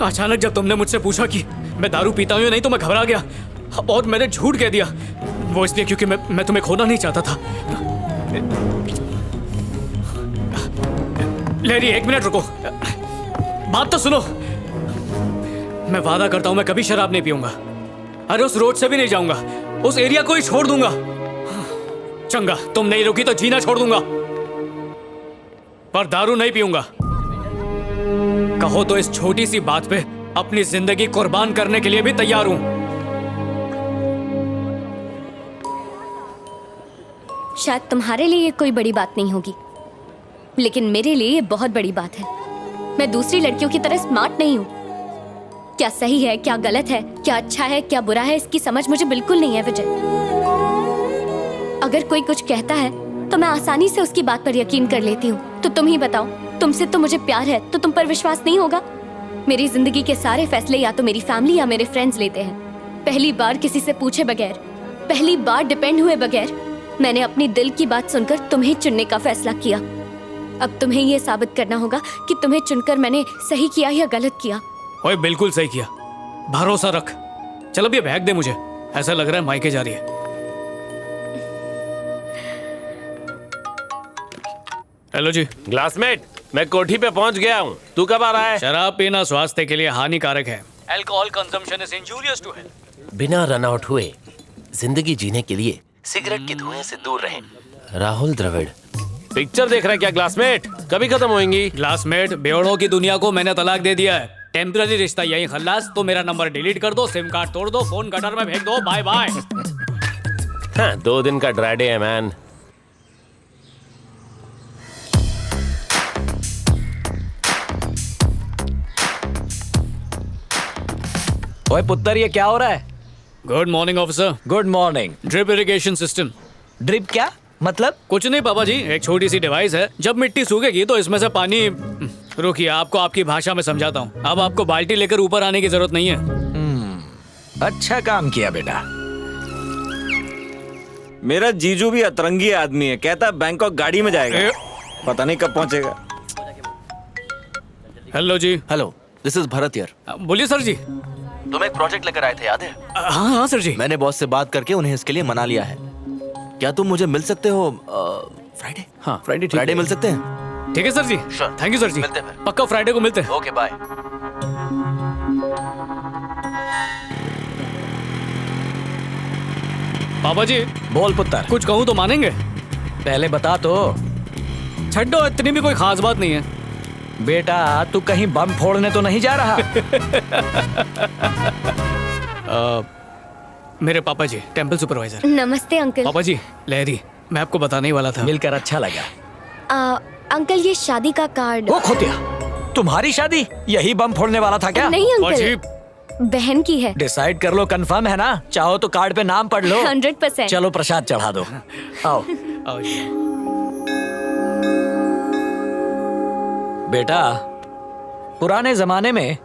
अचानक जब तुमने मुझसे पूछा कि मैं दारू पीता हूँ या नहीं तो मैं घबरा गया और मैंने झूठ कह दिया। वो इसलिए क्योंकि मैं तुम्हें खोना नहीं चाहता था। लहरी, 1 मिनट रुको, बात तो सुनो। मैं वादा करता हूं मैं कभी शराब नहीं पीऊंगा। अरे उस रोड से भी नहीं जाऊंगा, उस एरिया को ही छोड़ दूंगा। चंगा, तुम नहीं रुकी तो जीना छोड़ दूंगा, पर दारू नहीं पीऊंगा। कहो तो इस छोटी सी बात पे अपनी जिंदगी कुर्बान करने के लिए भी तैयार हूं। शायद तुम्हारे लिए ये कोई बड़ी बात नहीं होगी, लेकिन मेरे लिए ये बहुत बड़ी बात है। मैं दूसरी लड़कियों की तरह स्मार्ट नहीं हूं। क्या सही है, क्या गलत है, क्या अच्छा है, क्या बुरा है, इसकी समझ मुझे बिल्कुल नहीं है विजय। अगर कोई कुछ कहता है तो मैं आसानी से उसकी बात पर यकीन कर लेती हूँ। तो तुम ही बताओ, तुमसे तो मुझे प्यार है तो तुम पर विश्वास नहीं होगा? मेरी जिंदगी के सारे फैसले या तो मेरी फैमिली या मेरे फ्रेंड्स लेते हैं। पहली बार किसी से पूछे बगैर, पहली बार डिपेंड हुए बगैर मैंने अपनी दिल की बात सुनकर तुम्हें चुनने का फैसला किया। अब तुम्हें ये साबित करना होगा कि तुम्हें चुनकर मैंने सही किया या गलत किया। ओए, बिल्कुल सही किया, भरोसा रख। चल अब ये बैग दे मुझे, ऐसा लग रहा है मायके जा रही है। हेलो जी। क्लासमेट, मैं कोठी पे पहुंच गया हूँ। तू कब आ रहा है? शराब पीना स्वास्थ्य के लिए हानिकारक है। Alcohol consumption is injurious to health. बिना रन आउट हुए जिंदगी जीने के लिए सिगरेट के धुएं से दूर रहें। राहुल द्रविड़। पिक्चर देख रहा है क्या क्लासमेट? कभी खत्म होंगी। क्लासमेट, बेवड़ों की दुनिया को मैंने तलाक दे दिया है। टेम्पररी रिश्ता यही खल्लास। तो मेरा नंबर डिलीट कर दो, सिम कार्ड तोड़ दो, फोन गटर में फेंक दो, बाय बाय। हाँ, 2 दिन का ड्राई डे है मैन। ओए पुत्तर, ये क्या हो रहा है? Good morning officer. Good morning. Drip irrigation system. Drip क्या मतलब? कुछ नहीं पापा जी, एक छोटी सी डिवाइस है। जब मिट्टी सूखेगी तो इसमें से पानी। रुकिए, आपको आपकी भाषा में समझाता हूँ। अब आपको बाल्टी लेकर ऊपर आने की जरूरत नहीं है। अच्छा काम किया बेटा। मेरा जीजू भी अतरंगी आदमी है, कहता बैंकॉक गाड़ी में जाएगा, पता नहीं कब पहुंचेगा। हेलो जी। Hello, this is Bharat here. बोलिए सर जी। तुम एक प्रोजेक्ट लेकर आए थे, याद है? हाँ हाँ सर जी। मैंने बॉस से बात करके उन्हें इसके लिए मना लिया है। क्या तुम मुझे मिल सकते हो फ्राइडे? हाँ, फ्राइडे। फ्राइडे मिल सकते हैं? ठीक है sir ji. Sure. Thank you sir ji. मिलते हैं फिर। पक्का फ्राइडे को मिलते हैं। Okay, bye. पापा जी। बोल पुत्तर। कुछ कहूँ तो मानेंगे? पहले बता तो। छड्डो, इतनी भी कोई खास बात नहीं है। बेटा, तू कहीं बम फोड़ने तो नहीं जा रहा? मेरे पापा जी, टेंपल सुपरवाइजर। नमस्ते अंकल। पापा जी, लहरी, मैं आपको बताने ही वाला था। मिलकर अच्छा लगा। अंकल, ये शादी का कार्ड। ओ खोतिया, तुम्हारी शादी? यही बम फोड़ने वाला था क्या? नहीं पापा जी, अंकल, बहन की है। डिसाइड कर लो, कंफर्म है ना? चाहो तो कार्ड पे नाम पढ़ लो। 100%। चलो प्रसाद चढ़ा दो। आओ आओ जी। बेटा, पुराने जमाने में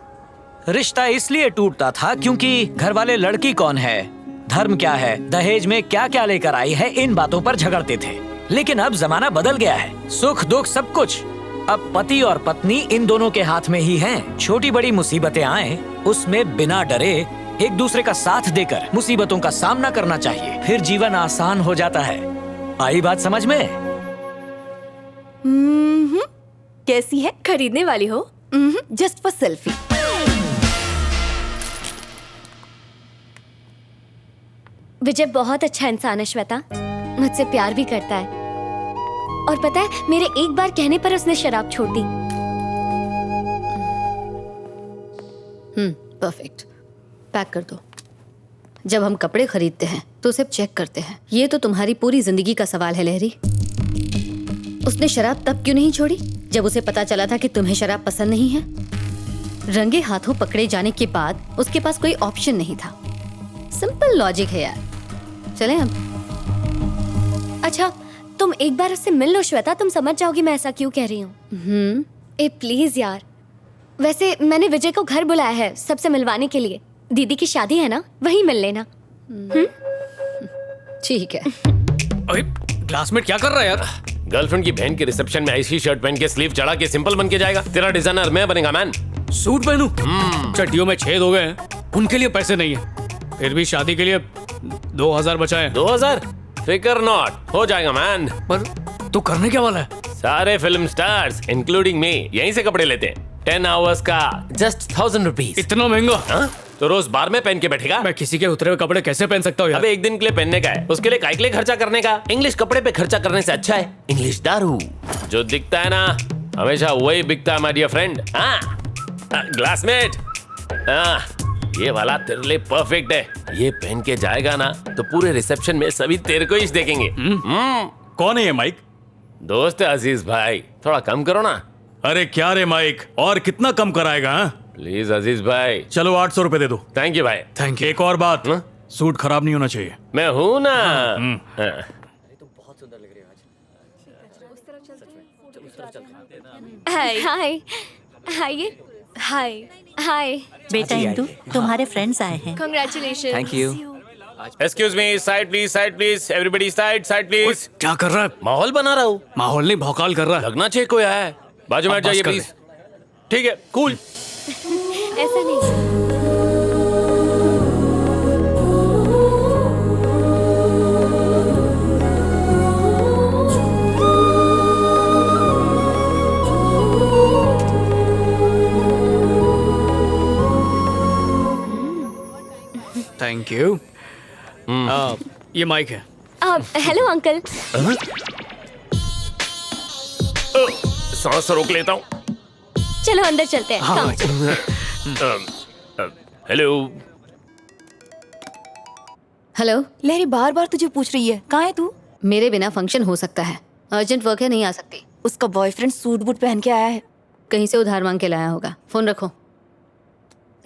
रिश्ता इसलिए टूटता था क्योंकि घर वाले लड़की कौन है, धर्म क्या है, दहेज में क्या क्या लेकर आई है, इन बातों पर झगड़ते थे। लेकिन अब जमाना बदल गया है। सुख दुख सब कुछ अब पति और पत्नी इन दोनों के हाथ में ही हैं। छोटी बड़ी मुसीबतें आए, उसमें बिना डरे एक दूसरे का साथ देकर मुसीबतों का सामना करना चाहिए, फिर जीवन आसान हो जाता है। आई बात समझ में? कैसी है? खरीदने वाली हो? Just for selfie. विजय बहुत अच्छा इंसान है श्वेता, मुझसे प्यार भी करता है। और पता है, मेरे एक बार कहने पर उसने शराब छोड़ दी। परफेक्ट। पैक कर दो। जब हम कपड़े खरीदते हैं तो उसे चेक करते हैं। ये तो तुम्हारी पूरी जिंदगी का सवाल है लहरी। उसने शराब तब क्यों नहीं छोड़ी जब उसे पता चला था कि तुम्हें शराब पसंद नहीं है? रंगे हाथों पकड़े जाने के बाद उसके पास कोई ऑप्शन नहीं था। सिंपल लॉजिक है यार। चलें हम। अच्छा, तुम एक बार उससे मिल लो श्वेता, तुम समझ जाओगी मैं ऐसा क्यों कह रही हूँ। ए प्लीज यार। वैसे मैंने विजय को घर बुलाया है सबसे मिलवाने के लिए। दीदी की शादी है ना, वहीं मिल लेना। ठीक है। अरे क्लासमेट क्या कर रहा है यार? गर्लफ्रेंड की बहन के रिसेप्शन में ऐसी शर्ट पहन के स्लीव चढ़ा के सिंपल बन के जाएगा? तेरा डिजाइनर मैं बनेगा मैन। सूट पहनूं? चड्डियों में छेद हो गए हैं, उनके लिए पैसे नहीं है। फिर भी शादी के लिए 2000 बचाए। 2000? फिकर नॉट, हो जाएगा मैन। पर तू करने क्या वाला है? सारे फिल्म स्टार्स इंक्लूडिंग मी यहीं से कपड़े लेते हैं। 10 आवर्स का जस्ट 1000 रुपीज। इतना महंगा? हाँ? तो रोज बार में पहन के बैठेगा? मैं किसी के उतरे हुए कपड़े कैसे पहन सकता हूँ यार? अबे एक दिन के लिए पहनने का है, उसके लिए काय के लिए खर्चा करने का? इंग्लिश कपड़े पे खर्चा करने से अच्छा है इंग्लिश दारू। जो दिखता है ना हमेशा वही बिकता है माय डियर फ्रेंड। हाँ ग्लासमेट, हाँ ये वाला तेरे लिए परफेक्ट है। ये पहन के जाएगा ना तो पूरे रिसेप्शन में सभी तेरे को ही देखेंगे। कौन है ये माइक? दोस्त है अजीज भाई, थोड़ा कम करो ना। अरे क्या रे माइक, और कितना कम कराएगा? हाँ? प्लीज अजीज भाई। चलो 800 रुपए दे दो। थैंक यू भाई। Thank you. एक और बात, हाँ? सूट खराब नहीं होना चाहिए। मैं हूं ना। हाँ। हाय हाय हाय हाय हाय। बेटा इंदु, तुम्हारे फ्रेंड्स आए हैं। Congratulation. Thank you. Excuse me, side please, everybody side please. क्या कर रहा है? माहौल बना रहा हूँ। माहौल नहीं, भौकाल कर रहा है। लगना चाहिए कोई आया है। बाजू में अब हट जाइए बस कर प्लीज। ठीक है, कूल। ऐसा नहीं। Thank you. ये माइक है। Hello uncle. सांस रोक लेता हूँ। चलो अंदर चलते हैं। हाँ, Come. हेलो। हेलो, लहरी बार बार तुझे पूछ रही है, कहाँ है तू? मेरे बिना फंक्शन हो सकता है, अर्जेंट वर्क है, नहीं आ सकती। उसका बॉयफ्रेंड सूट बूट पहन के आया है। कहीं से उधार मांग के लाया होगा। फोन रखो।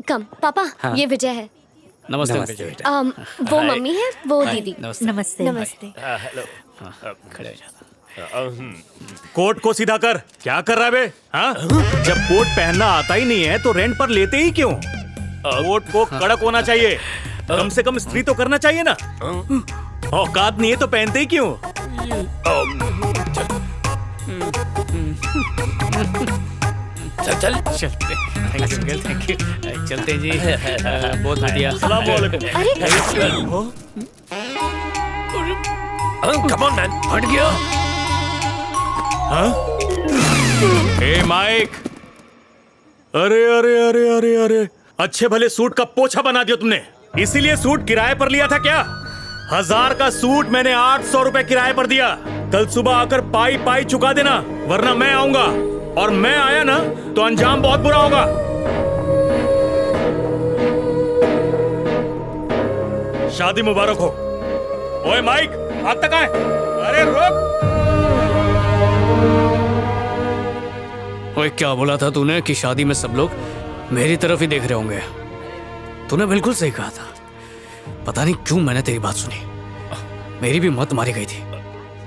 कम पापा, ये विजय है। नमस्ते अंकल जी। वो मम्मी है, वो दीदी। नमस्ते। नमस्ते। हेलो। खड़े हो जा। कोट को सीधा कर। क्या कर रहा है बे? हाँ? जब कोट पहनना आता ही नहीं है तो रेंट पर लेते ही क्यों? कोट को कड़क होना चाहिए, कम से कम इस्त्री तो करना चाहिए ना। औकात नहीं है तो पहनते ही क्यों? चल चलते। Thank you uncle, thank you. चलते हैं जी। बहुत बढ़िया। अस्सलाम वालेकुम। Come on man. हट गया। ए माइक, अरे अरे अरे अरे अरे, अच्छे भले सूट का पोछा बना दिया तुमने। इसीलिए सूट किराए पर लिया था क्या? 1000 का सूट मैंने 800 रुपए किराए पर दिया। कल सुबह आकर पाई पाई चुका देना, वरना मैं आऊंगा, और मैं आया ना तो अंजाम बहुत बुरा होगा। शादी मुबारक हो। ओए माइक, हाथ तक आए। अरे रोक। ओए क्या बोला था तूने कि शादी में सब लोग मेरी तरफ ही देख रहे होंगे? तूने बिल्कुल सही कहा था। पता नहीं क्यों मैंने तेरी बात सुनी। मेरी भी मत मारी गई थी।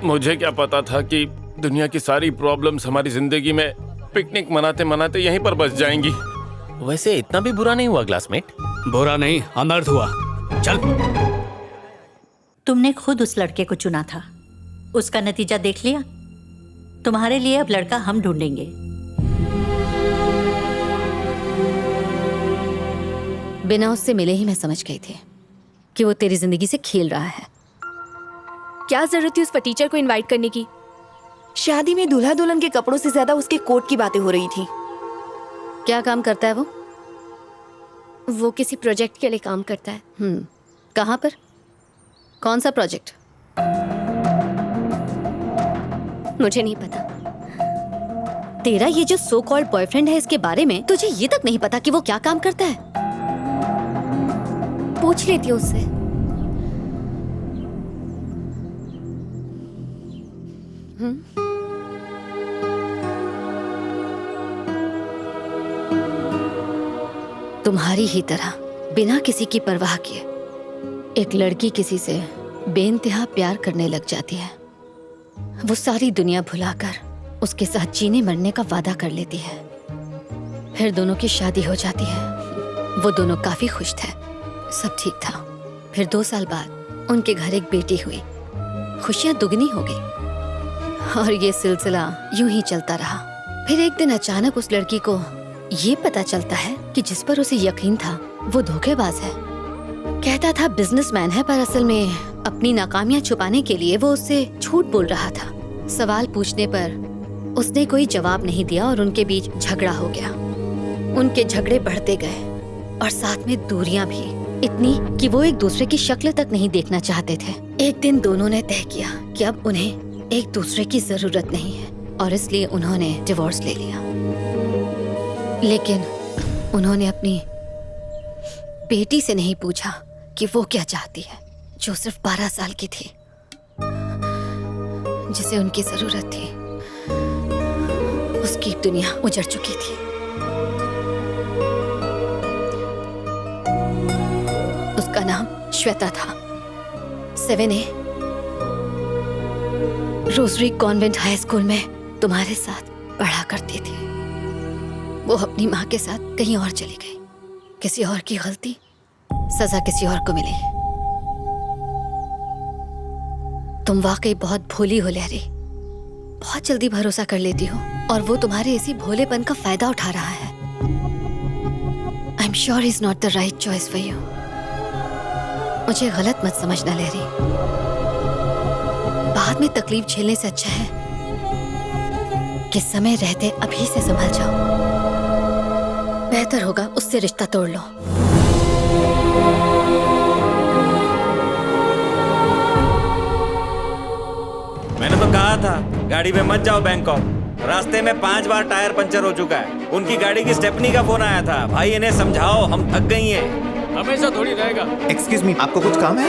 मुझे क्या पता था कि दुनिया की सारी प्रॉब्लम्स हमारी जिंदगी में पिकनिक मनाते मनाते यहीं पर बस जाएंगी। वैसे इतना भी बुरा नहीं हुआ क्लासमेट। बुरा नहीं, अनर्थ हुआ। चल। तुमने खुद उस लड़के को चुना था, उसका नतीजा देख लिया। तुम्हारे लिए अब लड़का हम ढूंढेंगे। बिना उससे मिले ही मैं समझ गई थी कि वो तेरी जिंदगी से खेल रहा है। क्या जरूरत थी उस पर टीचर को इनवाइट करने की? शादी में दूल्हा दुल्हन के कपड़ों से ज्यादा उसके कोट की बातें हो रही थी। क्या काम करता है वो? वो किसी प्रोजेक्ट के लिए काम करता है। कहाँ पर? कौन सा प्रोजेक्ट? मुझे नहीं पता। तेरा ये जो सो कॉल्ड बॉयफ्रेंड है, इसके बारे में तुझे ये तक नहीं पता कि वो क्या काम करता है? पूछ लेती हूँ उससे। तुम्हारी ही तरह बिना किसी की परवाह किए एक लड़की किसी से बेइंतहा प्यार करने लग जाती है। वो सारी दुनिया भुलाकर उसके साथ जीने मरने का वादा कर लेती है। फिर दोनों की शादी हो जाती है। वो दोनों काफी खुश थे, सब ठीक था। फिर 2 साल बाद उनके घर एक बेटी हुई। खुशियां दुगनी हो गई और ये सिलसिला यूं ही चलता रहा। फिर एक दिन अचानक उस लड़की को ये पता चलता है कि जिस पर उसे यकीन था वो धोखेबाज है। कहता था बिजनेसमैन है, पर असल में अपनी नाकामियां छुपाने के लिए वो उससे झूठ बोल रहा था। सवाल पूछने पर उसने कोई जवाब नहीं दिया और उनके बीच झगड़ा हो गया। उनके झगड़े बढ़ते गए और साथ में दूरियां भी, इतनी कि वो एक दूसरे की शक्ल तक नहीं देखना चाहते थे। एक दिन दोनों ने तय किया कि अब उन्हें एक दूसरे की जरूरत नहीं है और इसलिए उन्होंने डिवोर्स ले लिया। लेकिन उन्होंने अपनी बेटी से नहीं पूछा कि वो क्या चाहती है, जो सिर्फ 12 साल की थी, जिसे उनकी जरूरत थी। उसकी दुनिया उजड़ चुकी थी। उसका नाम श्वेता था। 7A rosary convent high school में तुम्हारे साथ पढ़ा करती थी। वो अपनी माँ के साथ कहीं और चली गई। किसी और की गलती, सजा किसी और को मिली। तुम वाकई बहुत भोली हो लहरी, बहुत जल्दी भरोसा कर लेती हो और वो तुम्हारे इसी भोलेपन का फायदा उठा रहा है। I am sure is not the right choice for you. मुझे गलत मत समझना लहरी, बाद में तकलीफ झेलने से अच्छा है कि समय रहते अभी से संभल जाओ। बेहतर होगा उससे रिश्ता तोड़ लो। मैंने तो कहा था गाड़ी में मत जाओ बैंकॉक। रास्ते में 5 बार टायर पंचर हो चुका है। उनकी गाड़ी की स्टेपनी का फोन आया था, भाई इन्हें समझाओ, हम थक गई हैं। हमेशा थोड़ी रहेगा। एक्सक्यूज मी, आपको कुछ काम है?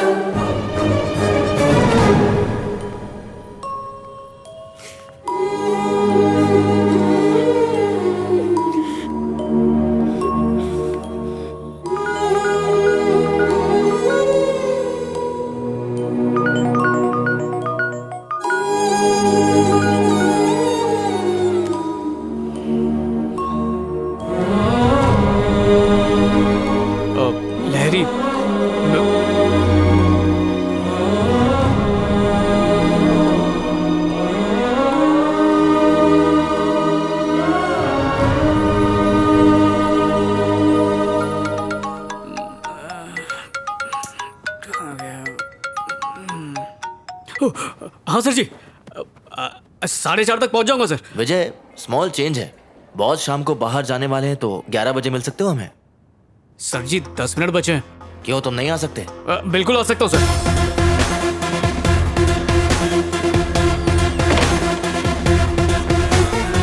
लहरी, हाँ सर जी, 4:30 तक पहुंच जाऊंगा सर। विजय, स्मॉल चेंज है। बॉस शाम को बाहर जाने वाले हैं, तो 11 बजे मिल सकते हो हमें? सर जी 10 मिनट बचे हैं। क्यों, तुम नहीं आ सकते? बिल्कुल आ सकता हूँ सर।